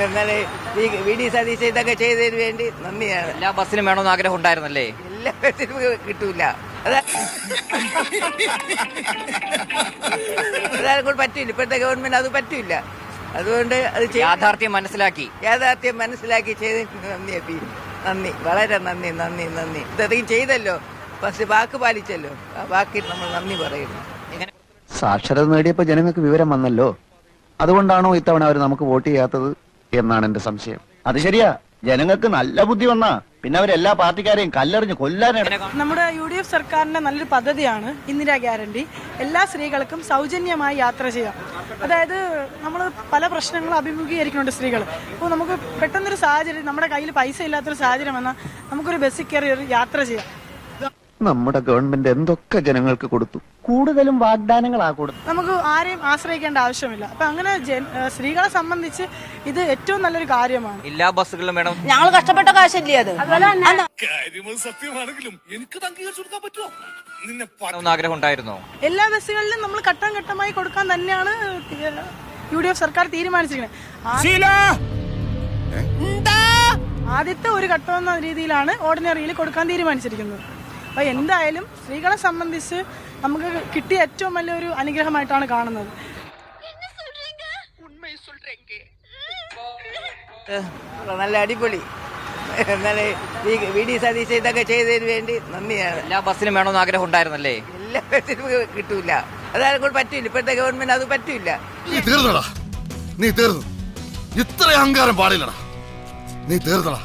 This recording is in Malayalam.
എന്നാലേ വി.ഡി. സതീശൻ ഇതൊക്കെ ചെയ്തതിന് വേണ്ടി നന്ദിയാണ്. എല്ലാ ബസ്സിനും വേണമെന്ന് ആഗ്രഹം ഉണ്ടായിരുന്നല്ലേ? എല്ലാ ബസ്സിനും കിട്ടൂല, അതായത് പറ്റൂല. ഇപ്പോഴത്തെ ഗവൺമെന്റ് അത് പറ്റൂല. അതുകൊണ്ട് അത് യാഥാർത്ഥ്യം മനസ്സിലാക്കി ചെയ്തതിന് നന്ദി, വളരെ നന്ദി. ഇത്രയും ചെയ്തല്ലോ, പക്ഷെ വാക്ക് പാലിച്ചല്ലോ. ആ വാക്കിൽ നമ്മൾ നന്ദി പറയുന്നു. സാക്ഷരത നേടിയപ്പോ ജനങ്ങൾക്ക് വിവരം വന്നല്ലോ. അതുകൊണ്ടാണോ ഇത്തവണ അവർ നമുക്ക് വോട്ട് ചെയ്യാത്തത് എന്നാണ് എന്റെ സംശയം. അത് ശരിയാ, ജനങ്ങൾക്ക് നല്ല ബുദ്ധി വന്നാ പിന്നെ അവരെല്ലാ പാർട്ടിക്കാരെയും കല്ലെറിഞ്ഞ് കൊല്ലാനാണ്. നമ്മുടെ UDF സർക്കാരിന്റെ നല്ലൊരു പദ്ധതിയാണ് ഇന്ദിരാ ഗ്യാരണ്ടി. എല്ലാ സ്ത്രീകൾക്കും സൗജന്യമായി യാത്ര ചെയ്യാം. അതായത് നമ്മൾ പല പ്രശ്നങ്ങളും അഭിമുഖീകരിക്കുന്നുണ്ട് സ്ത്രീകൾ. അപ്പോൾ നമുക്ക് പെട്ടെന്നൊരു സാഹചര്യം, നമ്മുടെ കയ്യിൽ പൈസ ഇല്ലാത്തൊരു സാഹചര്യം വന്നാൽ നമുക്കൊരു ബസ്സിൽ കയറി ഒരു യാത്ര ചെയ്യാം. നമ്മുടെ ഗവൺമെന്റ് എന്തൊക്കെ ജനങ്ങൾക്ക് കൊടുത്തു, കൂടുതലും വാഗ്ദാനങ്ങളാ കൊടുത്തു. നമുക്ക് ആരെയും ആശ്രയിക്കേണ്ട ആവശ്യമില്ല. അപ്പൊ അങ്ങനെ സ്ത്രീകളെ സംബന്ധിച്ച് ഇത് ഏറ്റവും നല്ലൊരു കാര്യമാണ്. എല്ലാ ബസ്സുകളിലും വേണം. ഞങ്ങൾ കഷ്ടപ്പെട്ട കാശല്ലേ അത്. സത്യമാണെങ്കിലും എനിക്ക് അംഗീകരിച്ചു കൊടുക്കാൻ പറ്റുമോ? ആഗ്രഹം ഉണ്ടായിരുന്നോ? എല്ലാ ബസ്സുകളിലും നമ്മൾ ഘട്ടം ഘട്ടമായി കൊടുക്കാൻ തന്നെയാണ് UDF സർക്കാർ തീരുമാനിച്ചിരിക്കുന്നത്. ആദ്യത്തെ ഒരു ഘട്ടം എന്ന രീതിയിലാണ് ഓർഡിനറിയിൽ കൊടുക്കാൻ തീരുമാനിച്ചിരിക്കുന്നത്. അപ്പൊ എന്തായാലും സ്ത്രീകളെ സംബന്ധിച്ച് നമുക്ക് കിട്ടിയ ഏറ്റവും വലിയൊരു അനുഗ്രഹമായിട്ടാണ് കാണുന്നത്. നല്ല അടിപൊളി. എന്നാലേ വി.ഡി. സതീശൻ ഇതൊക്കെ ചെയ്തതിന് വേണ്ടി നന്ദിയാണ്. എല്ലാ ബസ്സിനും വേണമെന്ന് ആഗ്രഹം ഉണ്ടായിരുന്നല്ലേ? എല്ലാ ബസ്സിനും കിട്ടൂല, അതായത് പറ്റൂല. ഇപ്പോഴത്തെ ഗവൺമെന്റ് അത് പറ്റൂല. നീ തീർന്നു. ഇത്ര അഹങ്കാരം പാടില്ലടാ. നീ തീർന്നു.